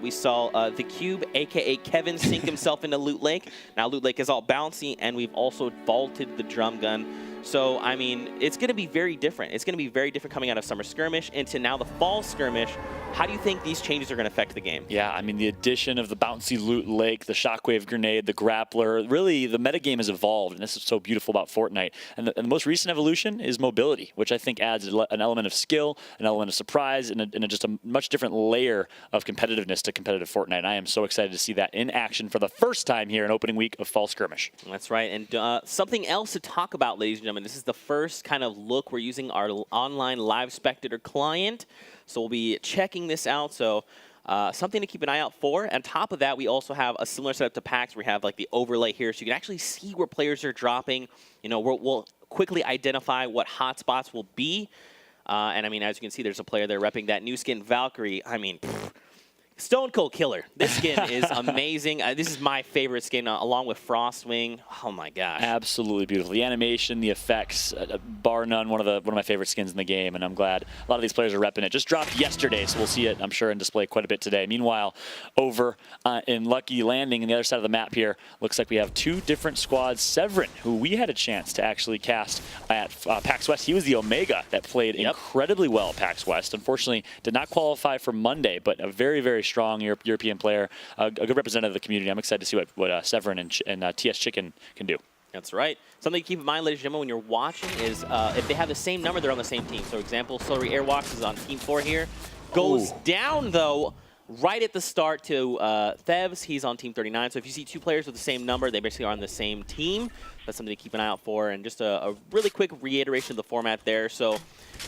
We saw the Cube, aka Kevin, sink himself into Loot Lake. Now Loot Lake is all bouncy, and we've also vaulted the drum gun. So, I mean, it's going to be very different. It's going to be very different coming out of Summer Skirmish into now the Fall Skirmish. How do you think these changes are going to affect the game? Yeah, I mean, the addition of the bouncy Loot Lake, the Shockwave Grenade, the Grappler, really the metagame has evolved, and this is so beautiful about Fortnite. And the most recent evolution is mobility, which I think adds an element of skill, an element of surprise, and just a much different layer of competitiveness to competitive Fortnite. I am so excited to see that in action for the first time here in opening week of Fall Skirmish. That's right. And something else to talk about, ladies and gentlemen, this is the first kind of look. We're using our online live spectator client. So we'll be checking this out. So something to keep an eye out for. On top of that, we also have a similar setup to PAX. We have like the overlay here, so you can actually see where players are dropping. You know, we'll quickly identify what hotspots will be. And I mean, as you can see, there's a player there repping that new skin, Valkyrie. I mean, Stone Cold Killer. This skin is amazing. This is my favorite skin, along with Frostwing. Oh my gosh! Absolutely beautiful. The animation, the effects, bar none, one of my favorite skins in the game. And I'm glad a lot of these players are repping it. Just dropped yesterday, so we'll see it, I'm sure, in display quite a bit today. Meanwhile, over in Lucky Landing, on the other side of the map here, looks like we have two different squads. Severin, who we had a chance to actually cast at PAX West. He was the Omega that played incredibly well at PAX West. Unfortunately, did not qualify for Monday, but a very, very strong European player, a good representative of the community. I'm excited to see what Severin and TS Chicken can do. That's right. Something to keep in mind, ladies and gentlemen, when you're watching is if they have the same number, they're on the same team. So, example, Celery Airwalks is on Team 4 here. Goes down, though, right at the start to Thevs. He's on Team 39. So, if you see two players with the same number, they basically are on the same team. That's something to keep an eye out for. And just a really quick reiteration of the format there. So,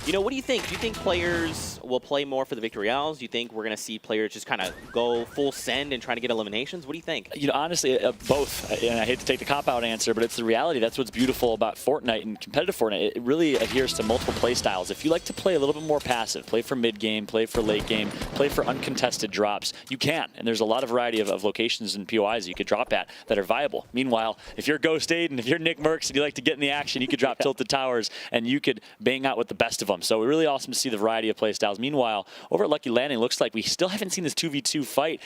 you know, what do you think? Do you think players will play more for the Victory Royales? Do you think we're going to see players just kind of go full send and try to get eliminations? What do you think? You know, honestly, both. And I hate to take the cop-out answer, but it's the reality. That's what's beautiful about Fortnite and competitive Fortnite. It really adheres to multiple play styles. If you like to play a little bit more passive, play for mid-game, play for late game, play for uncontested drops, you can. And there's a lot of variety of locations and POIs you could drop at that are viable. Meanwhile, if you're Ghost Aiden, if you're Nick Merckx and you like to get in the action, you could drop Tilted Towers and you could bang out with the best of them. So really awesome to see the variety of play styles. Meanwhile, over at Lucky Landing, looks like we still haven't seen this 2v2 fight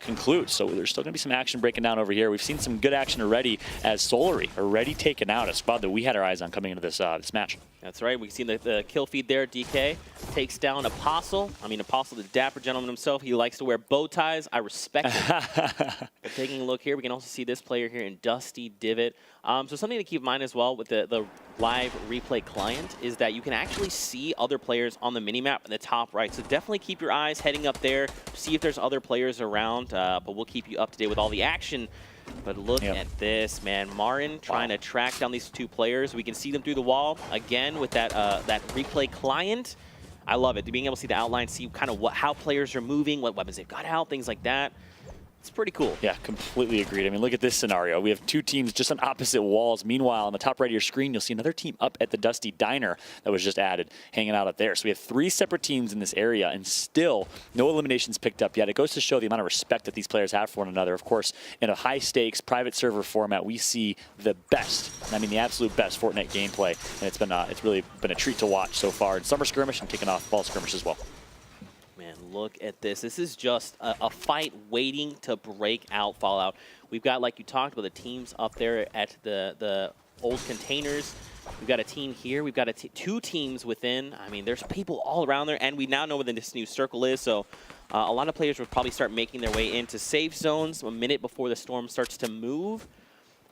conclude. So there's still going to be some action breaking down over here. We've seen some good action already as Solary already taken out, a squad that we had our eyes on coming into this this match. That's right. We've seen the kill feed there. DK takes down Apostle. I mean, Apostle, the dapper gentleman himself. He likes to wear bow ties. I respect it. Taking a look here, we can also see this player here in Dusty Divot. So something to keep in mind as well with the live replay client is that you can actually see other players on the minimap in the top right. So definitely keep your eyes heading up there, see if there's other players around. But we'll keep you up to date with all the action. But look at this, man. Marin trying to track down these two players. We can see them through the wall again with that that replay client. I love it. Being able to see the outline, see kind of how players are moving, what weapons they've got out, things like that. It's pretty cool. Yeah, completely agreed. I mean, look at this scenario. We have two teams just on opposite walls. Meanwhile, on the top right of your screen, you'll see another team up at the Dusty Diner that was just added, hanging out up there. So we have three separate teams in this area, and still no eliminations picked up yet. It goes to show the amount of respect that these players have for one another. Of course, in a high-stakes private server format, we see the best, I mean the absolute best Fortnite gameplay, and it's really been a treat to watch so far in Summer Skirmish and kicking off Fall Skirmish as well. Look at this. This is just a fight waiting to break out, Fallout. We've got, like you talked about, the teams up there at the old containers. We've got a team here. We've got two teams within. I mean, there's people all around there, and we now know where this new circle is. So a lot of players will probably start making their way into safe zones a minute before the storm starts to move.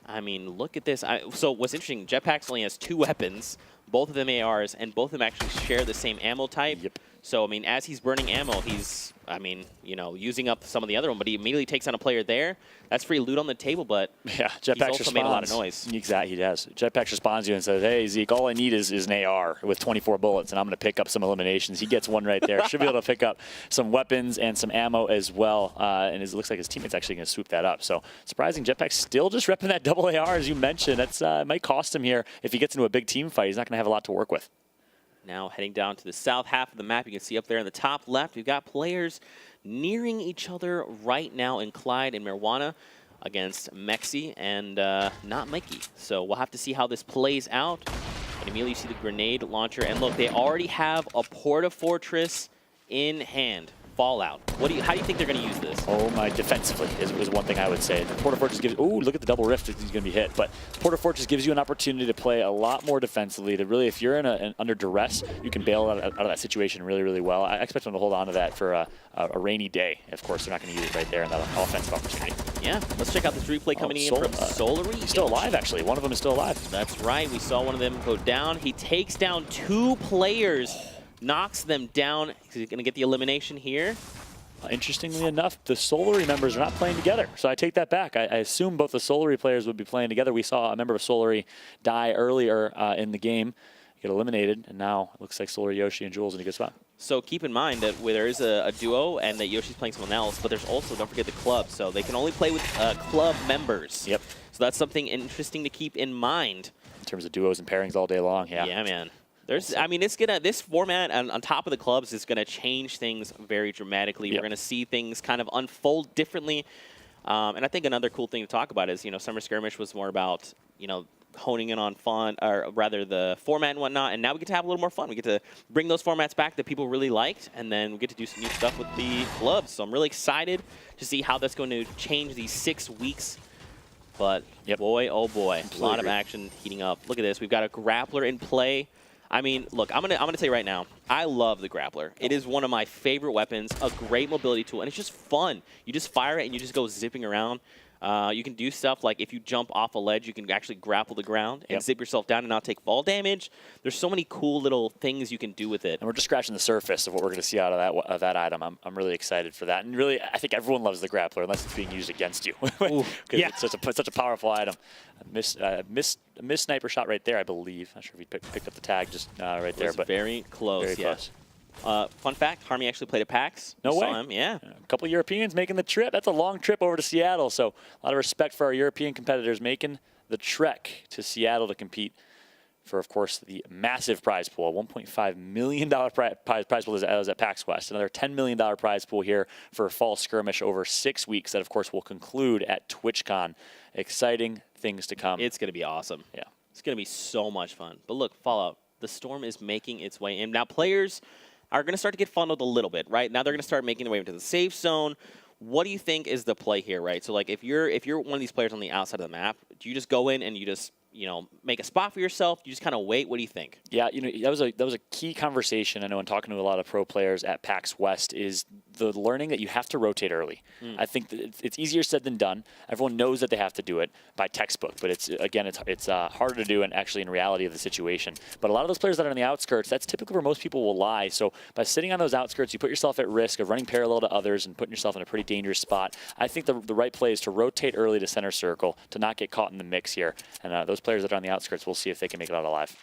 I mean, look at this. So what's interesting, Jetpacks only has two weapons, both of them ARs, and both of them actually share the same ammo type. Yep. So, I mean, as he's burning ammo, he's, I mean, you know, using up some of the other one, but he immediately takes on a player there. That's free loot on the table, but yeah, he's also made a lot of noise. Exactly, he does. Jetpacks responds to you and says, hey, Zeke, all I need is an AR with 24 bullets, and I'm going to pick up some eliminations. He gets one right there. Should be able to pick up some weapons and some ammo as well, and it looks like his teammate's actually going to swoop that up. So, surprising, Jetpack still just repping that double AR, as you mentioned. That's might cost him here. If he gets into a big team fight, he's not going to have a lot to work with. Now heading down to the south half of the map, you can see up there in the top left, we've got players nearing each other right now in Clyde and Marijuana against Mexi and not Mikey. So we'll have to see how this plays out. And immediately you see the grenade launcher. And look, they already have a Porta Fortress in hand. Fallout. How do you think they're going to use this? Oh my, defensively is one thing I would say. The Porter Fortress gives, ooh, look at the double rift, he's going to be hit. But Porter Fortress gives you an opportunity to play a lot more defensively, to really, if you're under duress, you can bail out of that situation really, really well. I expect them to hold on to that for a rainy day. Of course, they're not going to use it right there in that offensive opportunity. Yeah, let's check out this replay coming in from Solary. He's still alive, actually. One of them is still alive. That's right. We saw one of them go down. He takes down 2 players, knocks them down. He's going to get the elimination here. Interestingly enough, the Solary members are not playing together, so I take that back. I assume both the Solary players would be playing together. We saw a member of Solary die earlier in the game, get eliminated, and now it looks like Solary, Yoshi, and Jules in a good spot. So keep in mind that where there is a duo and that Yoshi's playing someone else, but there's also, don't forget, the club, so they can only play with club members. Yep. So that's something interesting to keep in mind. In terms of duos and pairings all day long, yeah. Yeah, man. I mean, this format on top of the clubs is gonna change things very dramatically. Yep. We're gonna see things kind of unfold differently, and I think another cool thing to talk about is, Summer Skirmish was more about, honing in on fun, or rather the format and whatnot, and now we get to have a little more fun. We get to bring those formats back that people really liked, and then we get to do some new stuff with the clubs. So I'm really excited to see how that's going to change these 6 weeks. But boy, oh boy, a lot of action heating up. Look at this. We've got a grappler in play. I mean, look, I'm gonna tell you right now, I love the grappler. It is one of my favorite weapons, a great mobility tool, and it's just fun. You just fire it and you just go zipping around. You can do stuff like if you jump off a ledge, you can actually grapple the ground and zip yourself down and not take fall damage. There's so many cool little things you can do with it. And we're just scratching the surface of what we're going to see out of that item. I'm really excited for that. And really, I think everyone loves the grappler unless it's being used against you. It's such a powerful item. A missed sniper shot right there, I believe. Not sure if he picked up the tag just right there. But very close, very close. Fun fact, Harmy actually played at PAX. No way. Saw him, yeah. A couple Europeans making the trip. That's a long trip over to Seattle. So a lot of respect for our European competitors making the trek to Seattle to compete for, of course, the massive prize pool. $1.5 million prize pool is at PAX West. Another $10 million prize pool here for Fall Skirmish over 6 weeks that, of course, will conclude at TwitchCon. Exciting things to come. It's going to be awesome. Yeah. It's going to be so much fun. But look, Fallout, the Storm is making its way in. Now, players are going to start to get funneled a little bit, right? Now they're going to start making their way into the safe zone. What do you think is the play here, right? So, like, if you're one of these players on the outside of the map, do you just go in and you just, make a spot for yourself? You just kind of wait? What do you think? Yeah, that was a key conversation. I know in talking to a lot of pro players at PAX West is the learning that you have to rotate early. I think that it's easier said than done. Everyone knows that they have to do it by textbook, but it's harder to do and actually in reality of the situation. But a lot of those players that are on the outskirts, that's typically where most people will lie. So by sitting on those outskirts, you put yourself at risk of running parallel to others and putting yourself in a pretty dangerous spot. I think the right play is to rotate early to center circle to not get caught in the mix here. And those players that are on the outskirts, we'll see if they can make it out alive.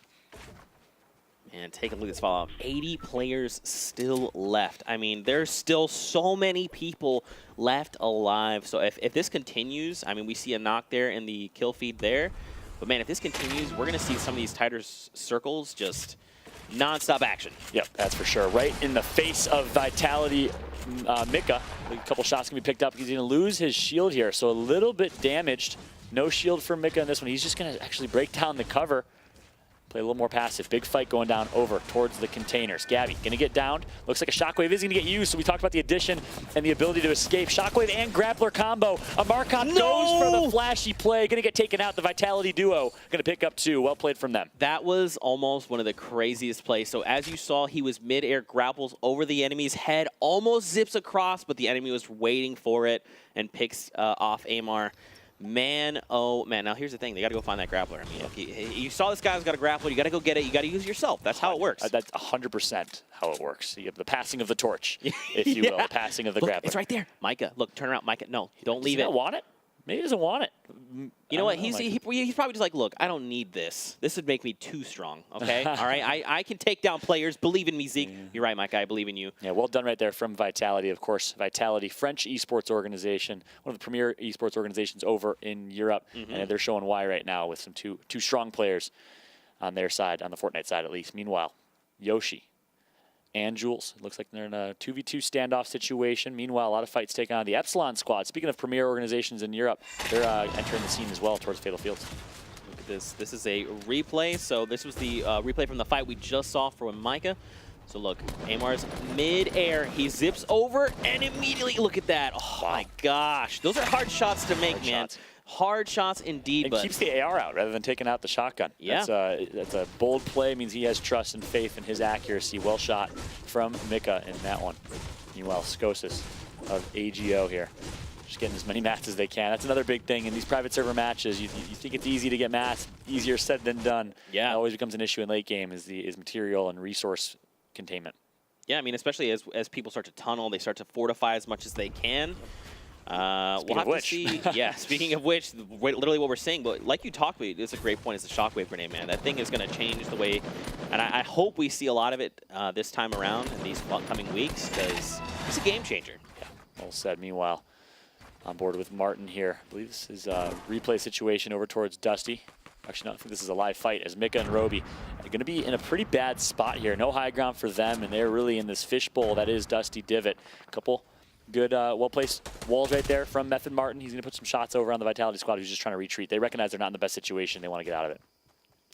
And take a look at this Fallout. 80 players still left. I mean, there's still so many people left alive. So if this continues, I mean, we see a knock there in the kill feed there. But, man, if this continues, we're going to see some of these tighter circles just nonstop action. Yep, that's for sure. Right in the face of Vitality, Mika. A couple shots can be picked up. He's going to lose his shield here, so a little bit damaged. No shield for Mika in this one. He's just going to actually break down the cover. Play a little more passive. Big fight going down over towards the containers. Gabby going to get downed. Looks like a shockwave is going to get used. So we talked about the addition and the ability to escape. Shockwave and grappler combo. Amarkon goes for the flashy play. Going to get taken out. The Vitality duo going to pick up 2. Well played from them. That was almost one of the craziest plays. So as you saw, he was mid-air, grapples over the enemy's head, almost zips across, but the enemy was waiting for it and picks off Amar. Man, oh man. Now here's the thing. They got to go find that grappler. I mean, look, you saw this guy's got a grappler. You got to go get it. You got to use it yourself. That's how it works. That's 100% how it works. You have the passing of the torch, if you will. The passing of the grappler. It's right there. Micah, look, turn around. Micah, no, don't leave it. Does he not want it? Maybe he doesn't want it. You know what? He's probably just like, look, I don't need this. This would make me too strong, okay? All right? I can take down players. Believe in me, Zeke. You're right, Micah. I believe in you. Yeah, well done right there from Vitality. Of course, Vitality, French esports organization, one of the premier esports organizations over in Europe. And they're showing why right now with some two strong players on their side, on the Fortnite side at least. Meanwhile, Yoshi and Jules. It looks like they're in a 2v2 standoff situation. Meanwhile, a lot of fights taken on the Epsilon squad. Speaking of premier organizations in Europe, they're entering the scene as well towards Fatal Fields. Look at this. This is a replay. So this was the replay from the fight we just saw from Micah. So look, Amar's mid-air. He zips over and immediately, look at that. Oh my gosh. Those are hard shots to make, man. Hard shots indeed. And but keeps the AR out rather than taking out the shotgun. Yeah. That's a bold play. Means he has trust and faith in his accuracy. Well shot from Mika in that one. Meanwhile, Skosis of AGO here. Just getting as many mats as they can. That's another big thing in these private server matches. You think it's easy to get mats, easier said than done. Yeah. It always becomes an issue in late game is material and resource containment. Yeah, I mean, especially as people start to tunnel, they start to fortify as much as they can. We'll have to see. Yeah, speaking of which, literally what we're seeing, but like you talked about, it's a great point, is the shockwave grenade, man. That thing is going to change the way, and I hope we see a lot of it this time around in these coming weeks, because it's a game changer. Yeah, well said. Meanwhile, on board with Martin here. I believe this is a replay situation over towards Dusty. Actually, no, I think this is a live fight as Mika and Roby are going to be in a pretty bad spot here. No high ground for them, and they're really in this fishbowl that is Dusty Divot. A couple good, well-placed walls right there from Method Martin. He's going to put some shots over on the Vitality squad who's just trying to retreat. They recognize they're not in the best situation. They want to get out of it.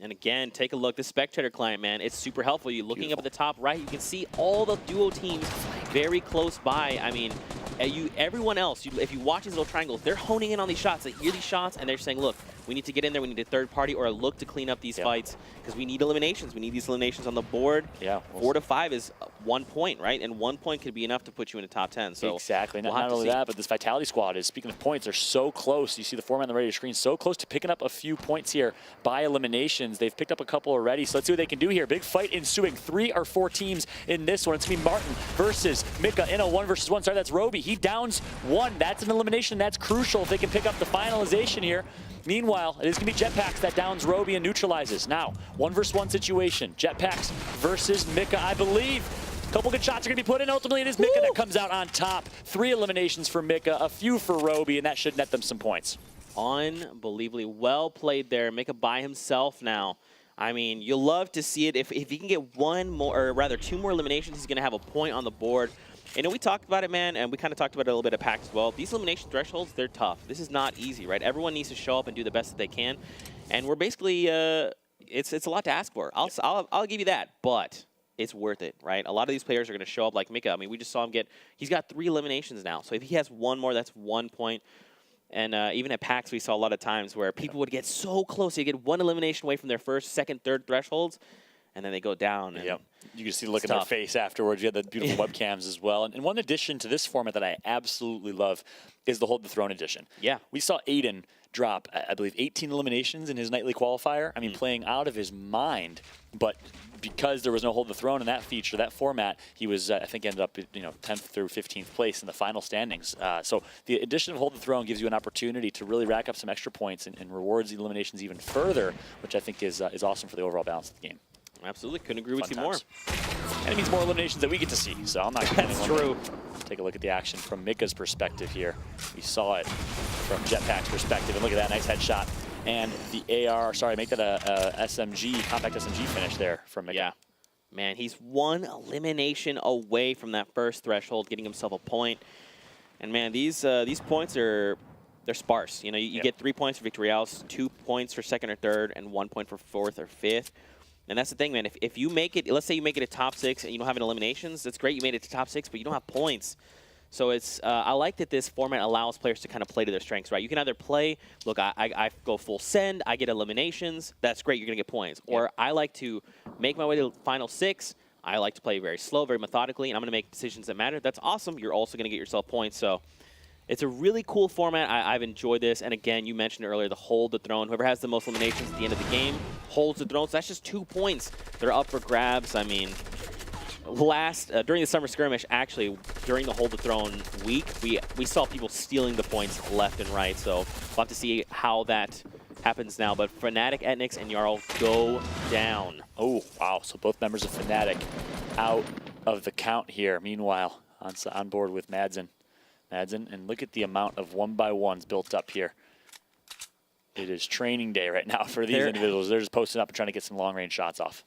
And again, take a look. The spectator client, man, it's super helpful. You're looking up at the top right, you can see all the duo teams very close by. I mean, everyone else, if you watch these little triangles, they're honing in on these shots. They hear these shots, and they're saying, look, we need to get in there. We need a third party or a look to clean up these fights because we need eliminations. We need these eliminations on the board. Yeah, 4 to 5 is 1 point, right? And 1 point could be enough to put you in the top 10. So exactly. Not only that, but this Vitality squad is, speaking of points, they're so close. You see the format on the radio screen, so close to picking up a few points here by eliminations. They've picked up a couple already, so let's see what they can do here. Big fight ensuing. 3 or 4 teams in this one. It's going to be Martin versus Mika in a 1 versus 1. Sorry, that's Roby. He downs 1. That's an elimination. That's crucial if they can pick up the finalization here. Meanwhile, it is going to be Jetpacks that downs Roby and neutralizes. Now, 1 versus 1 situation. Jetpacks versus Mika, I believe. A couple good shots are going to be put in. Ultimately, it is Mika that comes out on top. 3 eliminations for Mika, a few for Roby, and that should net them some points. Unbelievably well played there. Mika by himself now. I mean, you'll love to see it. If he can get 1 more, or rather 2 more eliminations, he's going to have a point on the board. And we talked about it, man, and we kind of talked about it a little bit at PAX as well. These elimination thresholds, they're tough. This is not easy, right? Everyone needs to show up and do the best that they can. And we're basically, it's a lot to ask for. I'll give you that, but it's worth it, right? A lot of these players are going to show up like Mika. I mean, we just saw him he's got 3 eliminations now. So if he has 1 more, that's 1 point. And even at PAX, we saw a lot of times where people would get so close. They get 1 elimination away from their first, second, third thresholds, and then they go down. And yep. You can see the look in their face afterwards. You have the beautiful webcams as well. And one addition to this format that I absolutely love is the Hold the Throne edition. Yeah. We saw Aiden drop, I believe, 18 eliminations in his nightly qualifier. I mean, playing out of his mind. But because there was no Hold the Throne in that feature, that format, he was, I think, ended up 10th through 15th place in the final standings. So the addition of Hold the Throne gives you an opportunity to really rack up some extra points and rewards the eliminations even further, which I think is awesome for the overall balance of the game. Absolutely. Couldn't agree with you more. And it means more eliminations that we get to see, so I'm not going to That's true. Take a look at the action from Mika's perspective here. We saw it from Jetpack's perspective, and look at that nice headshot. And the AR, sorry, make that a SMG, compact SMG finish there from Mika. Yeah. Man, he's 1 elimination away from that first threshold, getting himself a point. And man, these points they're sparse. You get 3 points for victory royales, 2 points for second or third, and 1 point for fourth or fifth. And that's the thing, man. If you make it, let's say you make it a top 6 and you don't have any eliminations, that's great. You made it to top 6, but you don't have points. So it's I like that this format allows players to kind of play to their strengths, right? You can either play, look, I go full send, I get eliminations. That's great. You're going to get points. Yeah. Or I like to make my way to the final 6. I like to play very slow, very methodically, and I'm going to make decisions that matter. That's awesome. You're also going to get yourself points. So it's a really cool format. I've enjoyed this. And again, you mentioned earlier the Hold the Throne. Whoever has the most eliminations at the end of the game holds the throne. So that's just 2 points. They're up for grabs. I mean, during the summer skirmish, actually, during the Hold the Throne week, we saw people stealing the points left and right. So we'll have to see how that happens now. But Fnatic, Etnix, and Jarl go down. Oh, wow. So both members of Fnatic out of the count here. Meanwhile, on board with Madsen. And look at the amount of 1x1s built up here. It is training day right now for these individuals. They're just posting up and trying to get some long-range shots off.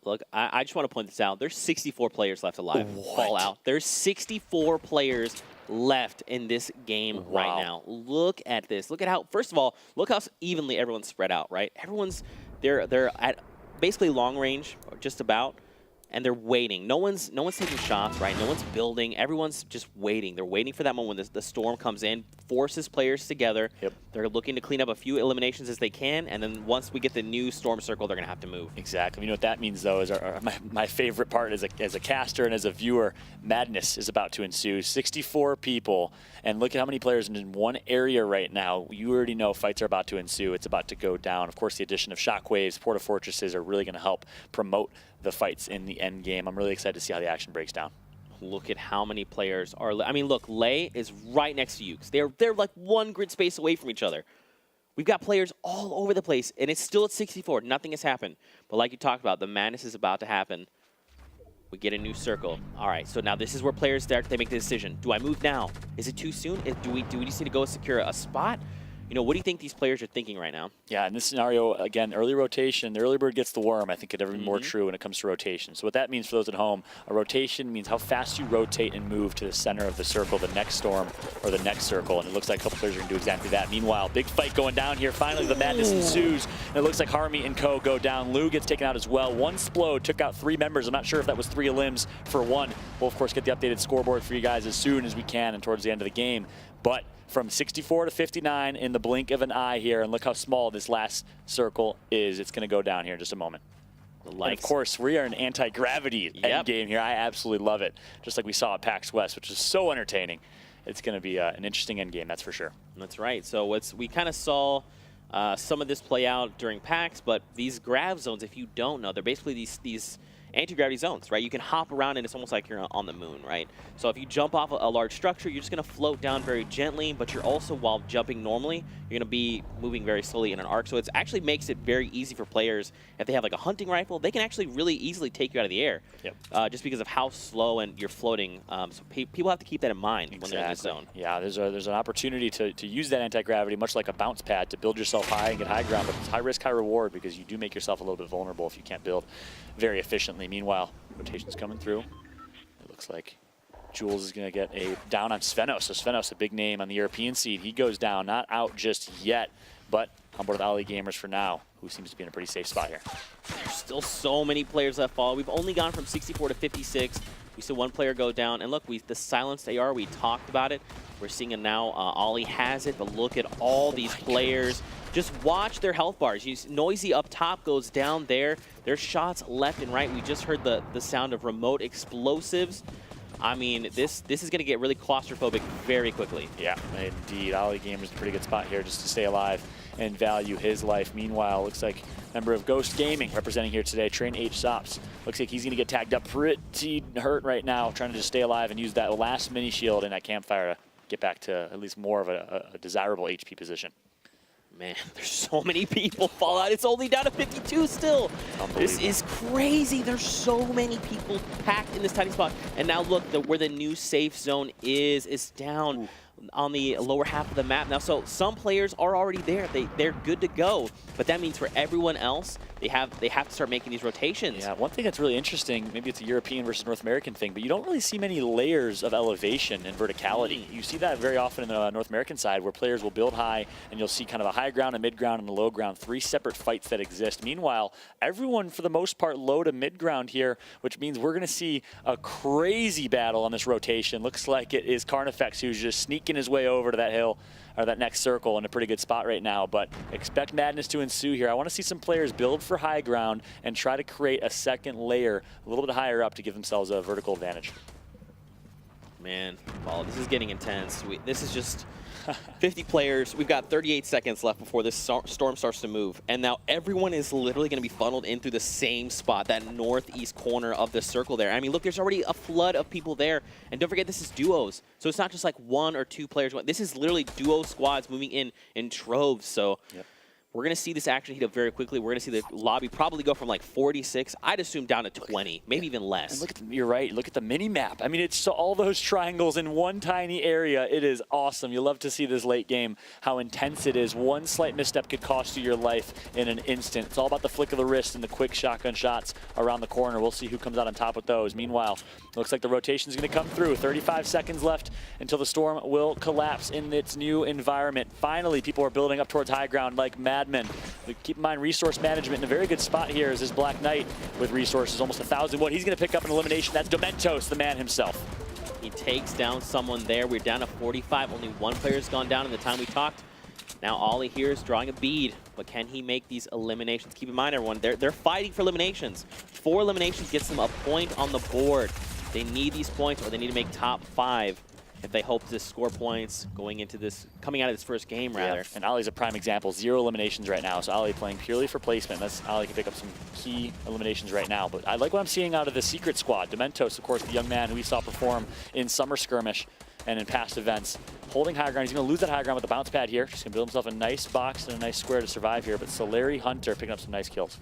Look, I just want to point this out. There's 64 players left alive. Fallout. There's 64 players left in this game right now. Look at this. Look at how, first of all, look how evenly everyone's spread out, right? They're at basically long range, or just about. and they're waiting. No one's taking shots, right? No one's building. Everyone's just waiting. They're waiting for that moment when the storm comes in, forces players together. Yep. They're looking to clean up a few eliminations as they can, and then once we get the new storm circle, they're going to have to move. Exactly. You know what that means, though, is my favorite part as a caster and as a viewer, madness is about to ensue. 64 people, and look at how many players in one area right now. You already know fights are about to ensue. It's about to go down. Of course, the addition of shockwaves, porta fortresses are really going to help promote the fights in the end game. I'm really excited to see how the action breaks down. Look at how many players are. I mean, look, Lei is right next to you. They're like one grid space away from each other. We've got players all over the place, and it's still at 64. Nothing has happened. But like you talked about, the madness is about to happen. We get a new circle. All right, so now this is where players start. They make the decision. Do I move now? Is it too soon? Do we just need to go secure a spot? You know, what do you think these players are thinking right now? Yeah, in this scenario, again, early rotation, the early bird gets the worm, I think could ever be more true when it comes to rotation. So what that means for those at home, a rotation means how fast you rotate and move to the center of the circle, the next storm or the next circle, and it looks like a couple players are going to do exactly that. Meanwhile, big fight going down here. Finally, the madness ensues, and it looks like Harmy and Co. go down. Lou gets taken out as well. One Splode took out 3 members. I'm not sure if that was 3 elims for 1. We'll, of course, get the updated scoreboard for you guys as soon as we can and towards the end of the game. But from 64 to 59 in the blink of an eye here, and look how small this last circle is. It's going to go down here in just a moment. And of course, we are an anti-gravity end game here. I absolutely love it, just like we saw at PAX West, which is so entertaining. It's going to be an interesting end game, that's for sure. That's right. So we kind of saw some of this play out during PAX, but these grav zones, if you don't know, they're basically these anti-gravity zones, right? You can hop around and it's almost like you're on the moon, right? So if you jump off a large structure, you're just going to float down very gently, but you're also, while jumping normally, you're going to be moving very slowly in an arc. So it actually makes it very easy for players. If they have like a hunting rifle, they can actually really easily take you out of the air, just because of how slow and you're floating. So people have to keep that in mind when they're in this zone. Yeah, there's an opportunity to use that anti-gravity, much like a bounce pad, to build yourself high and get high ground, but it's high risk, high reward, because you do make yourself a little bit vulnerable if you can't build very efficiently. Meanwhile, rotation's coming through. It looks like Jules is going to get a down on Svenos. So Svenos, a big name on the European seed. He goes down, not out just yet, but on board with Ali Gamers for now, who seems to be in a pretty safe spot here. There's still so many players left follow. We've only gone from 64 to 56. We saw one player go down, and look, the silenced AR, we talked about it. We're seeing it now. Ollie has it, but look at all these players. Just watch their health bars. Noisy up top goes down there. There's shots left and right. We just heard the sound of remote explosives. I mean, this is going to get really claustrophobic very quickly. Yeah, indeed. Ali Gamer's in a pretty good spot here just to stay alive and value his life. Meanwhile, looks like a member of Ghost Gaming representing here today, Train H Sops. Looks like he's going to get tagged up pretty hurt right now, trying to just stay alive and use that last mini shield in that campfire to get back to at least more of a desirable HP position. Man, there's so many people fall out. It's only down to 52 still. This is crazy. There's so many people packed in this tiny spot. And now look, where the new safe zone is down on the lower half of the map now. So some players are already there. They're good to go. But that means for everyone else, they have to start making these rotations. Yeah, one thing that's really interesting, maybe it's a European versus North American thing, but you don't really see many layers of elevation and verticality. You see that very often in the North American side, where players will build high, and you'll see kind of a high ground, a mid ground, and a low ground, 3 separate fights that exist. Meanwhile, everyone, for the most part, low to mid ground here, which means we're going to see a crazy battle on this rotation. Looks like it is Carnifex who's just sneaking his way over to that hill, or that next circle, in a pretty good spot right now. But expect madness to ensue here. I want to see some players build for high ground and try to create a second layer a little bit higher up to give themselves a vertical advantage. Man, Paul, this is getting intense. This is just 50 players. We've got 38 seconds left before this storm starts to move. And now everyone is literally going to be funneled in through the same spot, that northeast corner of the circle there. I mean, look, there's already a flood of people there. And don't forget, this is duos. So it's not just like 1 or 2 players. This is literally duo squads moving in troves. So we're going to see this action heat up very quickly. We're going to see the lobby probably go from like 46, I'd assume, down to 20, maybe even less. And look at you're right. Look at the mini map. I mean, it's all those triangles in one tiny area. It is awesome. You love to see this late game, how intense it is. One slight misstep could cost you your life in an instant. It's all about the flick of the wrist and the quick shotgun shots around the corner. We'll see who comes out on top with those. Meanwhile, looks like the rotation is going to come through. 35 seconds left until the storm will collapse in its new environment. Finally, people are building up towards high ground like mad admin. But keep in mind, resource management in a very good spot here is this Black Knight with resources, almost 1,000 wood. He's going to pick up an elimination. That's Dementos, the man himself. He takes down someone there. We're down to 45. Only one player's gone down in the time we talked. Now Ollie here is drawing a bead, but can he make these eliminations? Keep in mind, everyone, they're fighting for eliminations. 4 eliminations gets them a point on the board. They need these points, or they need to make top 5 if they hope to score points coming out of this first game, rather. Yeah. And Ollie's a prime example. 0 eliminations right now. So Ollie playing purely for placement. Ollie can pick up some key eliminations right now. But I like what I'm seeing out of the secret squad. Dementos, of course, the young man who we saw perform in Summer Skirmish and in past events. Holding high ground. He's going to lose that high ground with the bounce pad here. Just going to build himself a nice box and a nice square to survive here. But Solari Hunter picking up some nice kills.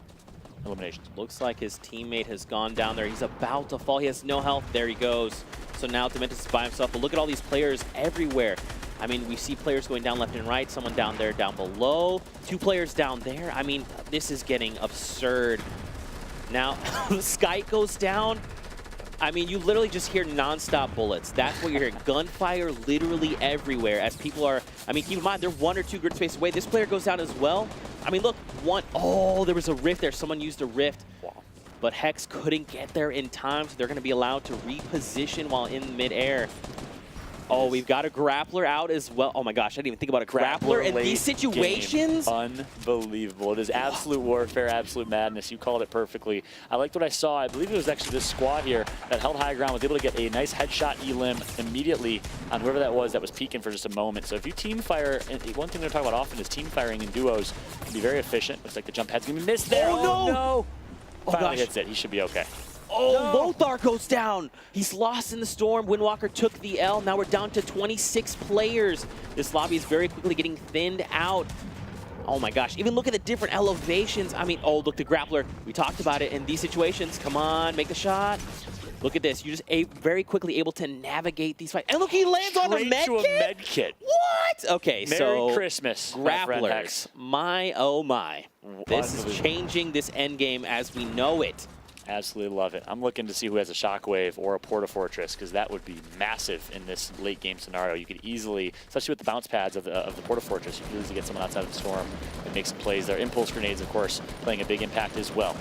Eliminations. Looks like his teammate has gone down there. He's about to fall. He has no health. There he goes. So now Dementos is by himself. But look at all these players everywhere. I mean, we see players going down left and right. Someone down there, down below. 2 players down there. I mean, this is getting absurd. Now, the Sky goes down. I mean, you literally just hear non-stop bullets. That's what you're hearing. Gunfire literally everywhere as people are... I mean, keep in mind, they're 1 or 2 grid spaces away. This player goes down as well. I mean, look, oh, there was a rift there. Someone used a rift. Wow. But Hex couldn't get there in time, so they're going to be allowed to reposition while in midair. Oh, we've got a grappler out as well. Oh my gosh, I didn't even think about a grappler in these situations. Game. Unbelievable. It is absolute warfare, absolute madness. You called it perfectly. I liked what I saw. I believe it was actually this squad here that held high ground, was able to get a nice headshot elim immediately on whoever that was peeking for just a moment. So if you team fire, and one thing we're talking about often is team firing in duos can be very efficient. Looks like the jump head's going to be missed there. Oh, no! Finally hits it. He should be okay. Oh, no. Lothar goes down. He's lost in the storm. Windwalker took the L. Now we're down to 26 players. This lobby is very quickly getting thinned out. Oh my gosh, even look at the different elevations. I mean, oh, look, the grappler. We talked about it in these situations. Come on, make the shot. Look at this. You're just very quickly able to navigate these fights. And look, he lands on a med kit. What? Okay, Merry Christmas, grapplers. My, oh my. This is changing this end game as we know it. Absolutely love it. I'm looking to see who has a Shockwave or a Porta Fortress, because that would be massive in this late game scenario. You could easily, especially with the bounce pads of the Porta Fortress, you could easily get someone outside of the storm and make some plays there. Impulse grenades, of course, playing a big impact as well.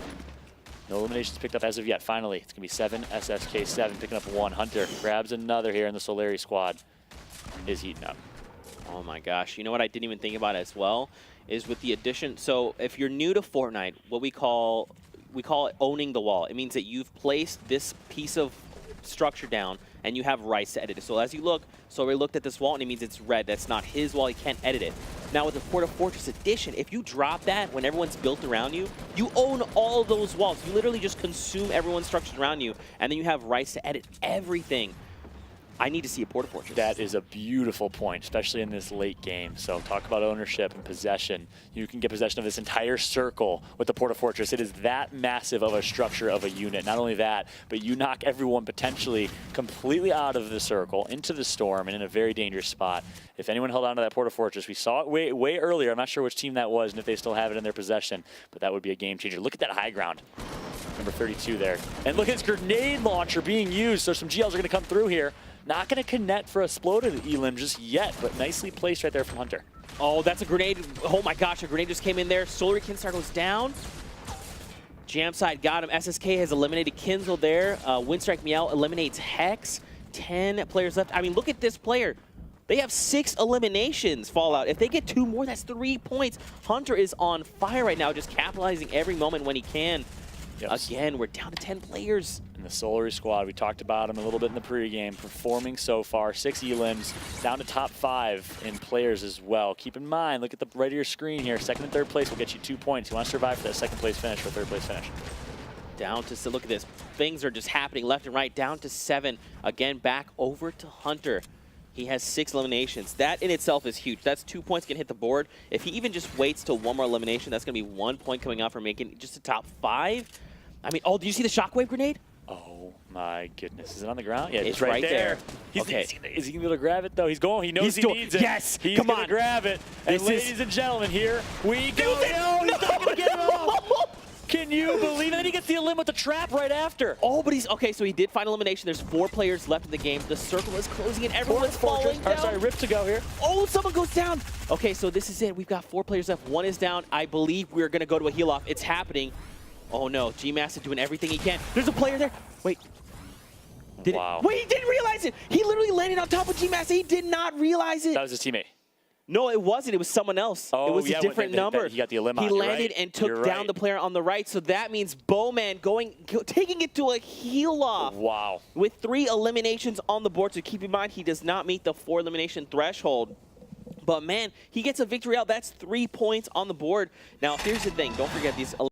No eliminations picked up as of yet. Finally, it's going to be 7 SSK7 picking up 1. Hunter grabs another here in the Solari squad. Is heating up. Oh my gosh. You know what I didn't even think about as well is with the addition. So if you're new to Fortnite, what we call it owning the wall. It means that you've placed this piece of structure down and you have rights to edit it. So as you look, we looked at this wall and it means it's red. That's not his wall. He can't edit it. Now with the Porta Fortress Edition, if you drop that when everyone's built around you, you own all those walls. You literally just consume everyone's structures around you, and then you have rights to edit everything. I need to see a Porta Fortress. That is a beautiful point, especially in this late game. So talk about ownership and possession. You can get possession of this entire circle with the Porta Fortress. It is that massive of a structure of a unit. Not only that, but you knock everyone potentially completely out of the circle, into the storm, and in a very dangerous spot. If anyone held on to that Porta Fortress, we saw it way earlier. I'm not sure which team that was and if they still have it in their possession, but that would be a game changer. Look at that high ground. Number 32 there. And look at his grenade launcher being used. So some GLs are going to come through here. Not going to connect for a exploded elim just yet, but nicely placed right there from Hunter. Oh, that's a grenade. Oh my gosh, a grenade just came in there. Solari Kinstar goes down. Jamside got him. SSK has eliminated Kinzel there. Windstrike Meow eliminates Hex. 10 players left. I mean, look at this player. They have 6 eliminations, Fallout. If they get 2 more, that's 3 points. Hunter is on fire right now, just capitalizing every moment when he can. Yep. Again, we're down to 10 players. And the Solari squad, we talked about him a little bit in the pregame, performing so far. 6 elims, down to top 5 in players as well. Keep in mind, look at the right of your screen here. 2nd and 3rd place will get you 2 points. You want to survive for that 2nd place finish or 3rd place finish. Down to, so look at this. Things are just happening left and right. Down to 7. Again, back over to Hunter. He has 6 eliminations. That in itself is huge. That's 2 points can hit the board. If he even just waits till 1 more elimination, that's going to be 1 point coming out for making just a top 5. I mean, oh, do you see the shockwave grenade? Oh my goodness. Is it on the ground? Yeah, it's right there. Okay. Is he going to be able to grab it, though? He's going. He knows he needs it. Yes. He's going to grab it. And ladies and gentlemen, here we go. No, he's not going to get it off. Can you believe it? And then he gets the elim with the trap right after. Oh, but he's okay. So he did find elimination. There's 4 players left in the game. The circle is closing and everyone's falling down. Sorry, Rift to go here. Oh, someone goes down. Okay, so this is it. We've got 4 players left. 1 is down. I believe we're gonna go to a heal off. It's happening. Oh no, G-Mass is doing everything he can. There's a player there. Wait. Wow. Wait, he didn't realize it. He literally landed on top of G-Mass. He did not realize it. That was his teammate. No, it wasn't. It was someone else. Oh, it was yeah, a different number. He got the elim on. He You're landed right. and took You're down right. the player on the right. So that means Bowman taking it to a heal off. Wow. With 3 eliminations on the board. So keep in mind, he does not meet the 4 elimination threshold. But man, he gets a victory out. That's 3 points on the board. Now, here's the thing. Don't forget these